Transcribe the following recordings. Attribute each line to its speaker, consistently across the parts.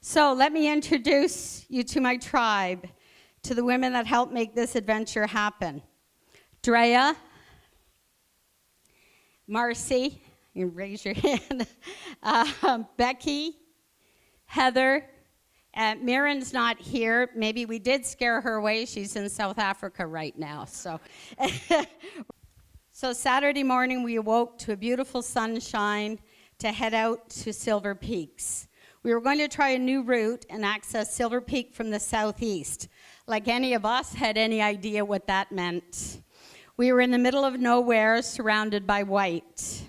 Speaker 1: So let me introduce you to my tribe, to the women that helped make this adventure happen. Drea, Marcy, you can raise your hand, Becky, Heather, Mirren's not here. Maybe we did scare her away. She's in South Africa right now. So Saturday morning, we awoke to a beautiful sunshine to head out to Silver Peaks. We were going to try a new route and access Silver Peak from the southeast, like any of us had any idea what that meant. We were in the middle of nowhere, surrounded by white.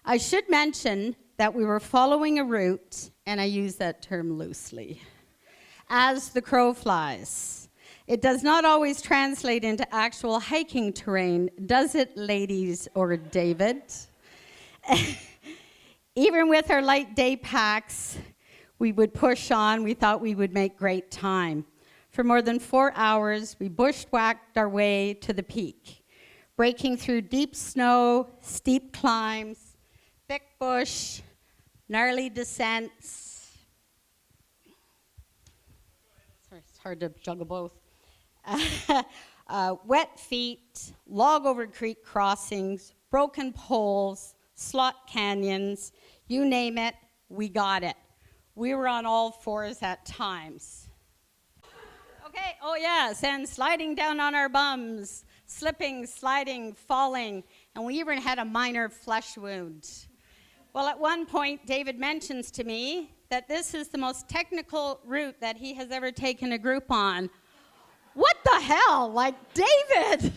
Speaker 1: I should mention that we were following a route, and I use that term loosely, as the crow flies. It does not always translate into actual hiking terrain, does it, ladies or David? Even with our light day packs, we would push on. We thought we would make great time. For more than 4 hours, we bushwhacked our way to the peak, breaking through deep snow, steep climbs, thick bush, gnarly descents. Sorry, it's hard to juggle both. Wet feet, log over creek crossings, broken poles, slot canyons, you name it, we got it. We were on all fours at times. Okay, oh yes, and sliding down on our bums, slipping, sliding, falling, and we even had a minor flesh wound. Well, at one point, David mentions to me that this is the most technical route that he has ever taken a group on. What the hell? Like, David,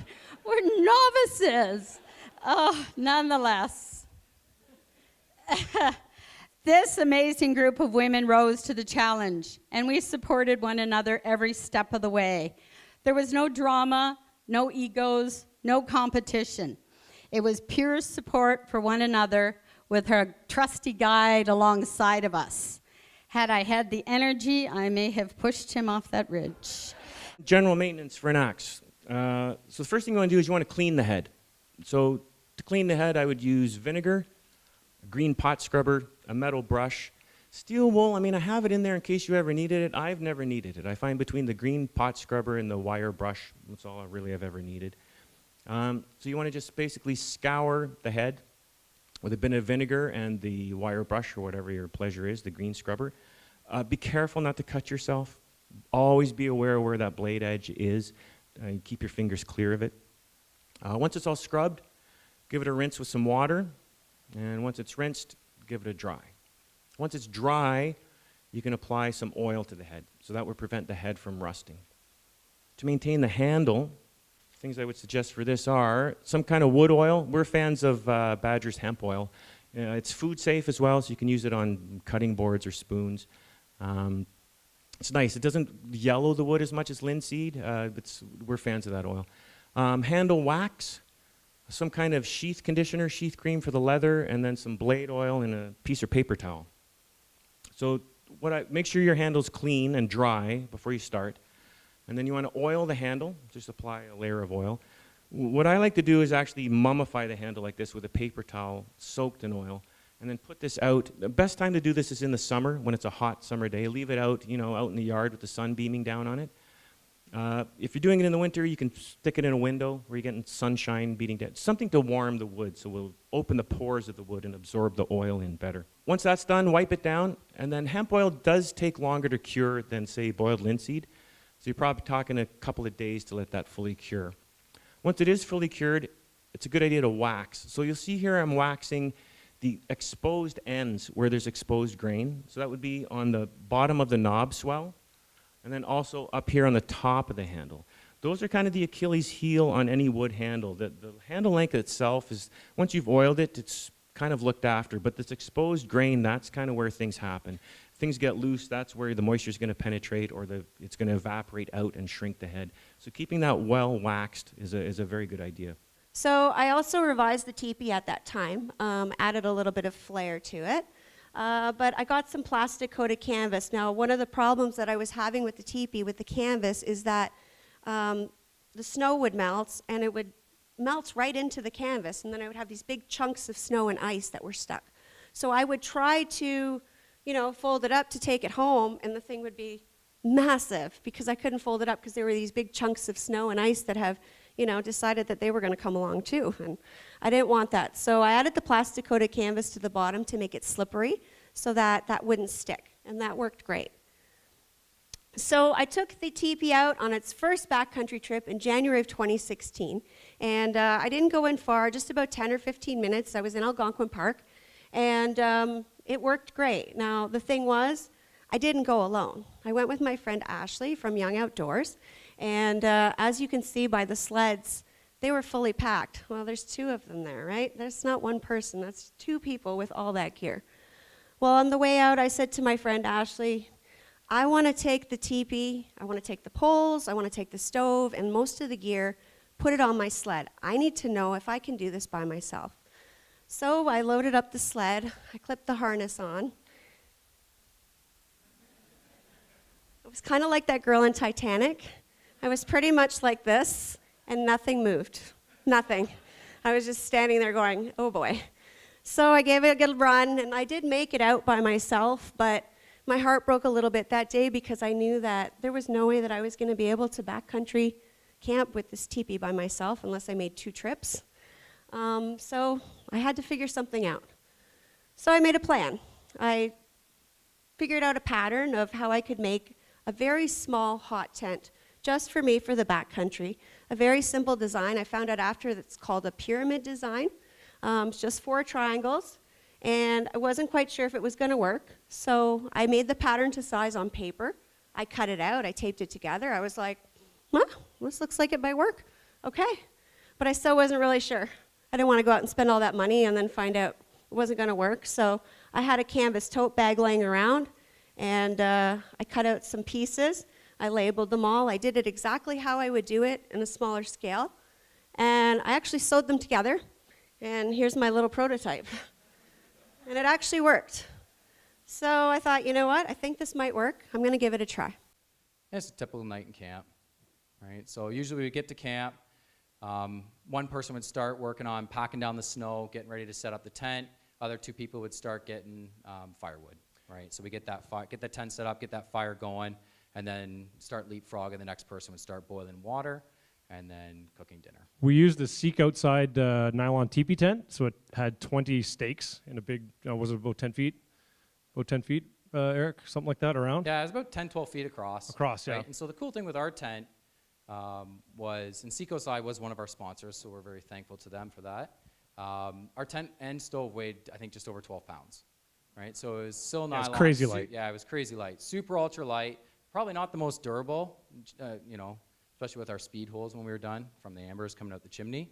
Speaker 1: we're novices. Oh, nonetheless. This amazing group of women rose to the challenge, and we supported one another every step of the way. There was no drama, no egos, no competition. It was pure support for one another with our trusty guide alongside of us. Had I had the energy, I may have pushed him off that ridge.
Speaker 2: General maintenance for an axe. So the first thing you want to do is you want to clean the head. So to clean the head, I would use vinegar, a green pot scrubber, a metal brush. Steel wool, I mean, I have it in there in case you ever needed it. I've never needed it. I find between the green pot scrubber and the wire brush, that's all I really have ever needed. So you want to just basically scour the head with a bit of vinegar and the wire brush or whatever your pleasure is, the green scrubber. Be careful not to cut yourself. Always be aware of where that blade edge is. Keep your fingers clear of it. Once it's all scrubbed, give it a rinse with some water. And once it's rinsed, give it a dry. Once it's dry, you can apply some oil to the head. So that would prevent the head from rusting. To maintain the handle, things I would suggest for this are some kind of wood oil. We're fans of Badger's hemp oil. It's food safe as well, so you can use it on cutting boards or spoons. It's nice. It doesn't yellow the wood as much as linseed. We're fans of that oil. Handle wax, some kind of sheath conditioner, sheath cream for the leather, and then some blade oil and a piece of paper towel. So make sure your handle's clean and dry before you start. And then you want to oil the handle. Just apply a layer of oil. What I like to do is actually mummify the handle like this with a paper towel soaked in oil. And then put this out. The best time to do this is in the summer, when it's a hot summer day. Leave it out, out in the yard with the sun beaming down on it. If you're doing it in the winter, you can stick it in a window where you're getting sunshine beating down. Something to warm the wood, so we'll open the pores of the wood and absorb the oil in better. Once that's done, wipe it down. And then hemp oil does take longer to cure than, say, boiled linseed. So you're probably talking a couple of days to let that fully cure. Once it is fully cured, it's a good idea to wax. So you'll see here I'm waxing the exposed ends where there's exposed grain. So that would be on the bottom of the knob swell, and then also up here on the top of the handle. Those are kind of the Achilles heel on any wood handle. The handle length itself is, once you've oiled it, it's kind of looked after, but this exposed grain, that's kind of where things happen. Things get loose, that's where the moisture is going to penetrate, or it's going to evaporate out and shrink the head. So keeping that well waxed is a very good idea.
Speaker 3: So I also revised the teepee at that time, added a little bit of flair to it. But I got some plastic coated canvas. Now, one of the problems that I was having with the teepee, with the canvas, is that the snow would melt, and it would melt right into the canvas, and then I would have these big chunks of snow and ice that were stuck. So I would try to fold it up to take it home, and the thing would be massive because I couldn't fold it up because there were these big chunks of snow and ice that have, decided that they were going to come along too. And I didn't want that. So I added the plastic coated canvas to the bottom to make it slippery so that that wouldn't stick. And that worked great. So I took the teepee out on its first backcountry trip in January of 2016. And I didn't go in far, just about 10 or 15 minutes. I was in Algonquin Park. And it worked great. Now, the thing was, I didn't go alone. I went with my friend Ashley from Young Outdoors. And as you can see by the sleds, they were fully packed. Well, there's 2 of them there, right? That's not one person. That's 2 people with all that gear. Well, on the way out, I said to my friend Ashley, I want to take the teepee, I want to take the poles, I want to take the stove, and most of the gear, put it on my sled. I need to know if I can do this by myself. So I loaded up the sled, I clipped the harness on. It was kind of like that girl in Titanic. I was pretty much like this, and nothing moved. Nothing. I was just standing there going, oh boy. So I gave it a good run, and I did make it out by myself, but my heart broke a little bit that day because I knew that there was no way that I was going to be able to backcountry camp with this teepee by myself unless I made 2 trips. So I had to figure something out. So I made a plan. I figured out a pattern of how I could make a very small hot tent just for me for the backcountry. A very simple design. I found out after that's called a pyramid design. It's just 4 triangles. And I wasn't quite sure if it was going to work. So I made the pattern to size on paper. I cut it out. I taped it together. I was like, well, this looks like it might work. Okay. But I still wasn't really sure. I didn't want to go out and spend all that money and then find out it wasn't going to work. So I had a canvas tote bag laying around, and I cut out some pieces. I labeled them all. I did it exactly how I would do it in a smaller scale. And I actually sewed them together. And here's my little prototype. And it actually worked. So I thought, you know what? I think this might work. I'm going to give it a try.
Speaker 4: It's a typical night in camp, right? So usually we would get to camp. One person would start working on packing down the snow, getting ready to set up the tent. Other 2 people would start getting firewood, right? So we get the tent set up, get that fire going, and then start leapfrogging. The next person would start boiling water and then cooking dinner.
Speaker 5: We used the Seek Outside nylon teepee tent, so it had 20 stakes in a big, was it about 10 feet? About 10 feet, Eric? Something like that around?
Speaker 4: Yeah, it was about 10, 12 feet across.
Speaker 5: Across,
Speaker 4: right?
Speaker 5: yeah.
Speaker 4: And so the cool thing with our tent was, and Seek Outside was one of our sponsors, so we're very thankful to them for that. Our tent and stove weighed, I think, just over 12 pounds, right? So it was still nylon.
Speaker 5: It was crazy light.
Speaker 4: Yeah, it was crazy light. Super ultra light. Probably not the most durable, especially with our speed holes when we were done from the ambers coming out the chimney.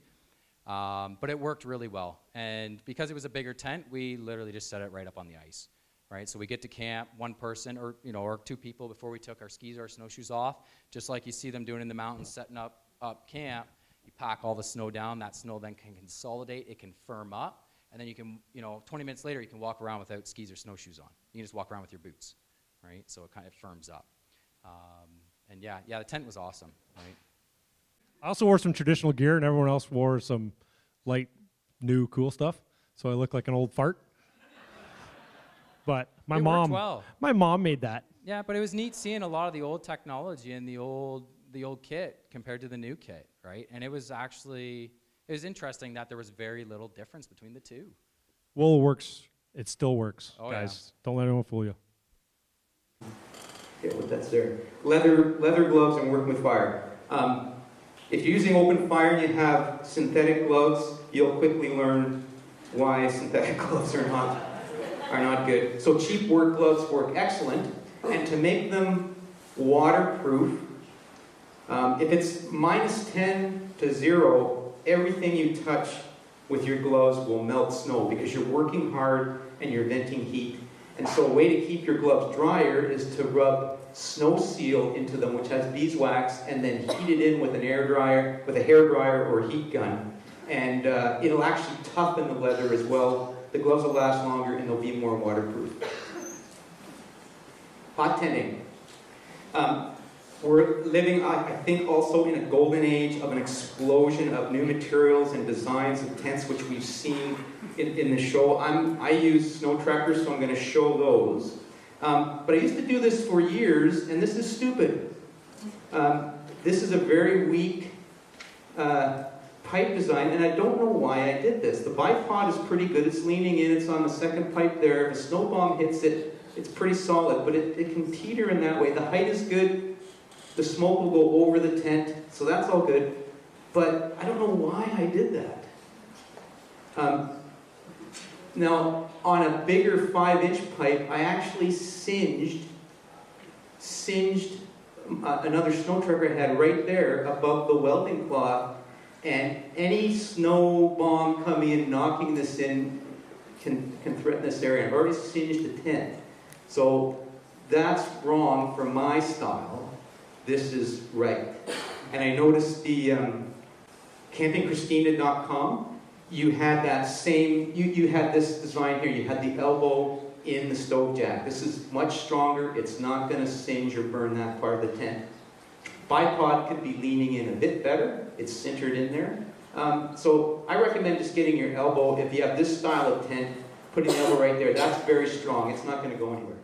Speaker 4: But it worked really well. And because it was a bigger tent, we literally just set it right up on the ice, right? So we get to camp, 1 person or 2 people before we took our skis or our snowshoes off, just like you see them doing in the mountains, setting up camp. You pack all the snow down. That snow then can consolidate. It can firm up. And then you can, 20 minutes later, you can walk around without skis or snowshoes on. You can just walk around with your boots, right? So it kind of firms up. And yeah, the tent was awesome, right?
Speaker 5: I also wore some traditional gear, and everyone else wore some light, new, cool stuff. So I looked like an old fart. But my mom made that.
Speaker 4: Yeah, but it was neat seeing a lot of the old technology and the old kit compared to the new kit, right? And it was interesting that there was very little difference between the 2.
Speaker 5: Well, it works. It still works,
Speaker 4: oh,
Speaker 5: guys. Yeah. Don't let anyone fool you.
Speaker 6: Okay, well, that's there. Leather gloves and working with fire. If you're using open fire and you have synthetic gloves, you'll quickly learn why synthetic gloves are not good. So cheap work gloves work excellent, and to make them waterproof, if it's minus 10 to 0, everything you touch with your gloves will melt snow because you're working hard and you're venting heat. And so a way to keep your gloves drier is to rub snow seal into them, which has beeswax, and then heat it in with a hair dryer or a heat gun. And it'll actually toughen the leather as well. The gloves will last longer and they'll be more waterproof. Hot tenting. We're living, I think, also in a golden age of an explosion of new materials and designs of tents, which we've seen in the show. I use snow trackers, so I'm going to show those. But I used to do this for years, and this is stupid. This is a very weak pipe design, and I don't know why I did this. The bipod is pretty good. It's leaning in. It's on the second pipe there. If a snow bomb hits it, it's pretty solid, but it can teeter in that way. The height is good. The smoke will go over the tent, so that's all good. But I don't know why I did that. Now, on a bigger 5-inch pipe, I actually singed another snow tracker I had right there above the welding cloth, and any snow bomb coming in, knocking this in, can threaten this area. I've already singed the tent. So that's wrong for my style. This is right. And I noticed the campingchristina.com, you had that same, you had this design here. You had the elbow in the stove jack. This is much stronger. It's not going to singe or burn that part of the tent. Bipod could be leaning in a bit better. It's centered in there. So I recommend just getting your elbow, if you have this style of tent, putting the elbow right there. That's very strong. It's not going to go anywhere.